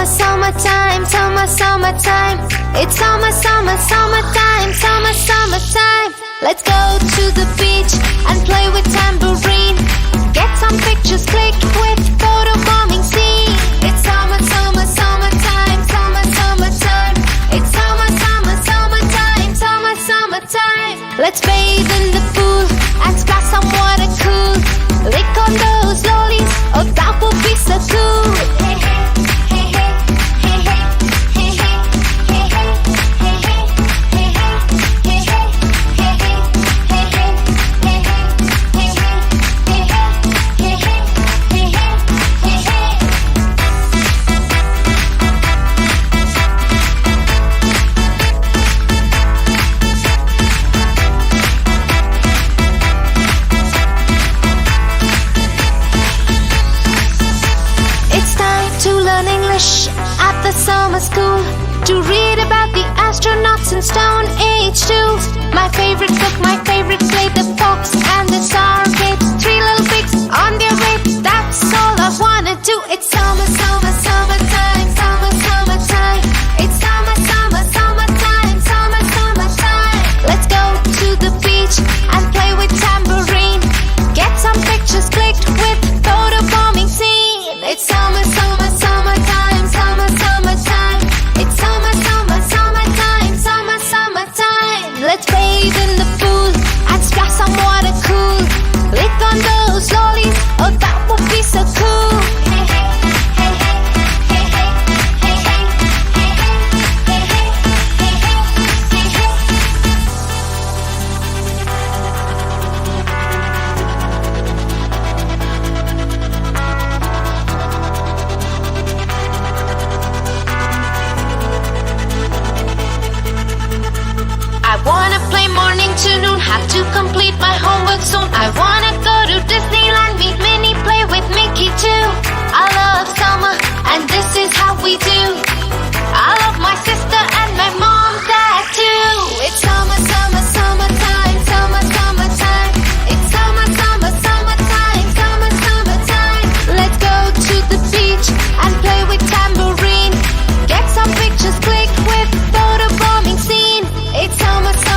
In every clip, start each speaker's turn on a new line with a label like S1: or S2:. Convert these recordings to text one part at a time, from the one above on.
S1: summertime, summertime. It's summertime, summertime. Let's go to the beach and play with tambourine. Get some pictures clicked with photo bombing scene. It's summertime, summertime. It's summertime. Let's bathe in the pool and splash some water cool. Lick on those lollies, oh that would be so cool. At the summer school, to read about the astronauts and Stone Age tools. My favorite book, my favorite play, the fox and the sour grapes. Three little pigs on their rapes, that's all I wanna do. It's summertime, summertime. It's summertime. Let's go to the beach and play with tambourine. Get some pictures clicked with photo bombing scene. It's summertime. Let's bathe in the pool and splash some water cool. Lick on those lollies, oh that would be so cool. Have to complete my homework soon. I wanna go to Disneyland, meet Minnie, play with Mickey too. I love summer, and this is how we do. I love my sister and my mom, dad too. It's summertime, summertime. It's summertime. Let's go to the beach and play with tambourine. Get some pictures clicked with photo bombing scene. It's summertime.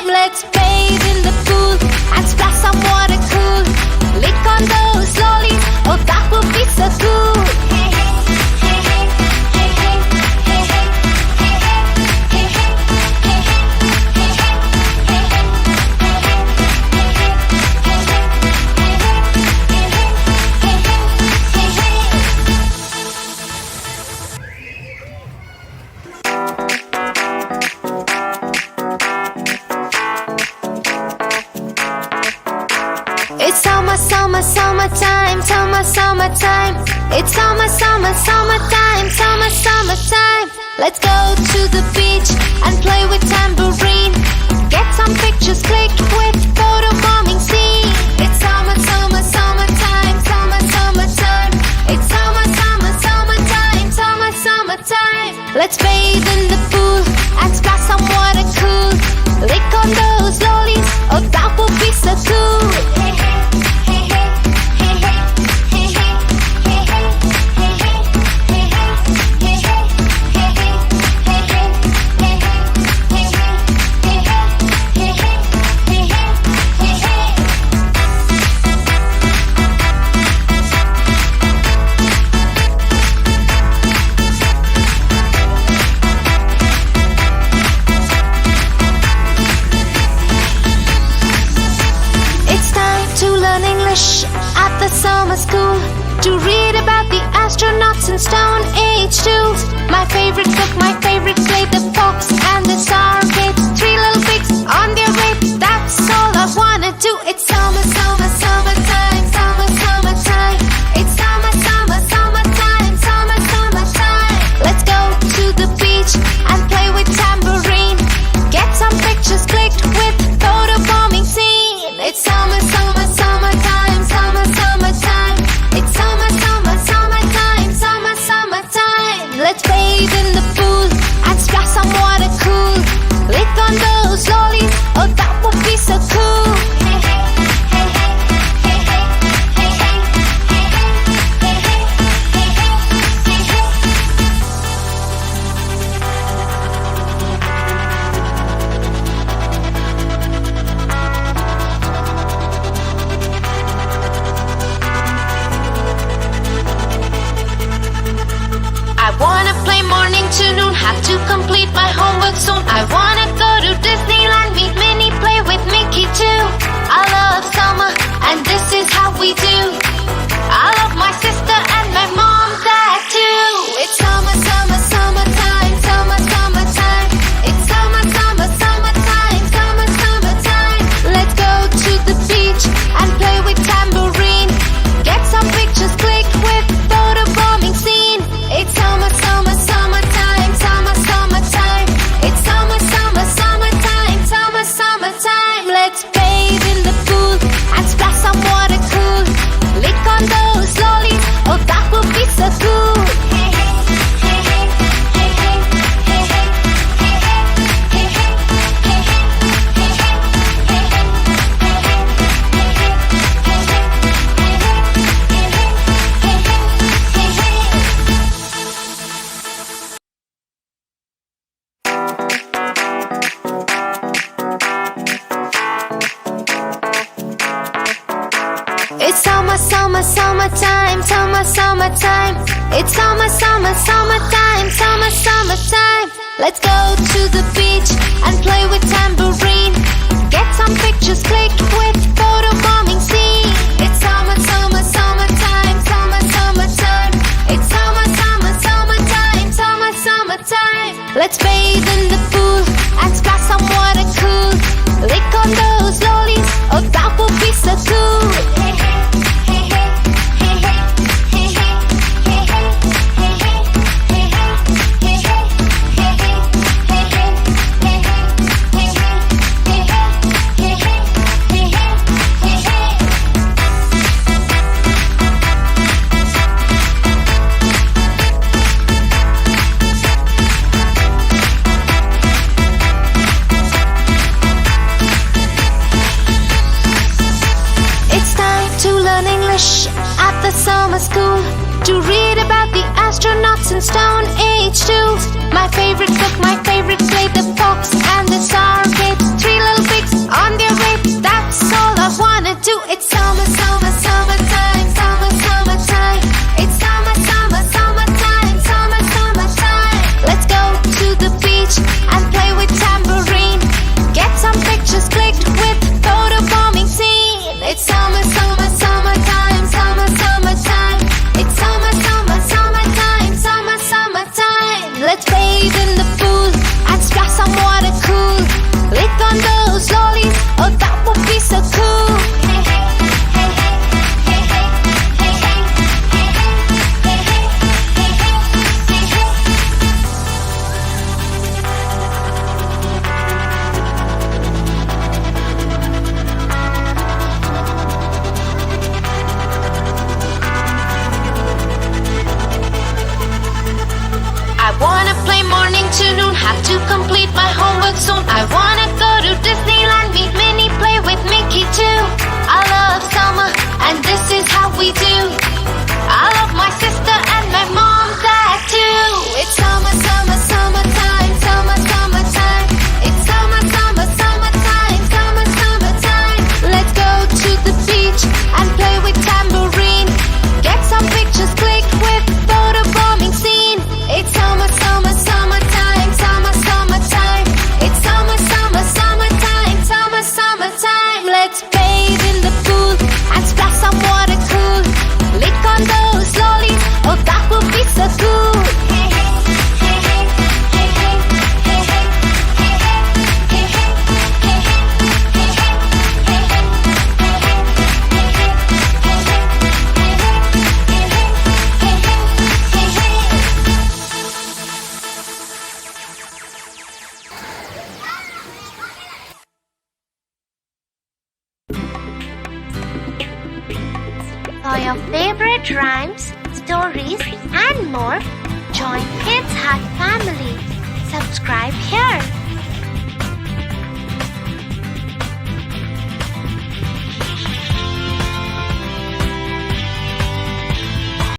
S1: Let's bathe in the pool and splash some water cool. Lick on those lollies, oh that would be so cool. It's summertime. It's summertime. Let's go to the beach and play with tambourine. Get some pictures clicked with photo bombing scene. It's summertime. It's summertime. Let's bathe in the pool and splash some water cool. Lick on those lollies, oh that would be so cool. At the summer school, to read about the astronauts and Stone Age tools. My favorite book, my favorite play, the fox and the sour grapes. Three little pigs on their rapes, that's all I wanna do. It's summertime. It's summertime. Let's go to the beach and play with tambourine. Get some pictures clicked with photo bombing scene. It's summertime. It's summertime. Let's bathe in the pool and splash some water cool. Lick on those lollies, oh that would be so cool. homework soon. I wanna go to Disneyland, meet Minnie, play with Mickey too. I love summer, and this is how we do. I love my sister and my mom, dad too. It's summer, summer, summertime, summer, summertime. It's summer, summer, summertime, summer, summertime. Let's go to the beach and play with tambourine. Get some pictures, click with photo bombing scene. It's summer, summer, summertime, summer, summertime. It's summer, summer, summertime, summer, summertime. Let's bathe in the pool and splash some water cool. Lick on those lollies, oh that would be so cool. It's summer, summer, summertime, summer, summertime. It's summer, summer, summertime, summer, summertime. Let's go to the beach and play with tambourine. Get some pictures, click with photo bombing scene. It's summer, summer, summertime, summer, summertime. It's summer, summer, summertime, summer, summertime. Let's bathe in the pool and splash some water cool. Lick on those lollies, oh that would be so cool. At the summer school, to read about the astronauts in Stone Age too. My favorite book, my favorite play, the fox and the sour grapes. Three little pigs on their way, that's all I wanna do. It's summer, summer, summertime, summer, summertime. It's summer, summer, summertime, summer, summertime. Let's go to the beach and play with tambourine. Get some pictures clicked with photo bombing scene. It's summer, summer, summertime, summer, summertime. It's summer, summer, summertime, summer, summertime. Let's bathe in the pool and splash some water cool. Lick on those lollies, oh that would be so cool. I wanna play morning to noon, have to complete my homework soon. I wanna go to Disneyland, meet Minnie, play with Mickey too. I love summer, and this is how we do. I love my sister and my mom, dad too. It's summer, summer, summertime, summer, summertime. It's summer, summer, summertime, summer, summertime. Let's go to the beach and play with tambourine. Get some pictures, click with photo bombing scene. It's summer, summer, summertime, summer, summertime. It's summer, summer, summertime, summer, summertime. Let's bathe in the pool and splash some water cool. Lick on those lollies, oh that would be so cool. For your favorite rhymes, stories, and more, join Kids Hut family. Subscribe here.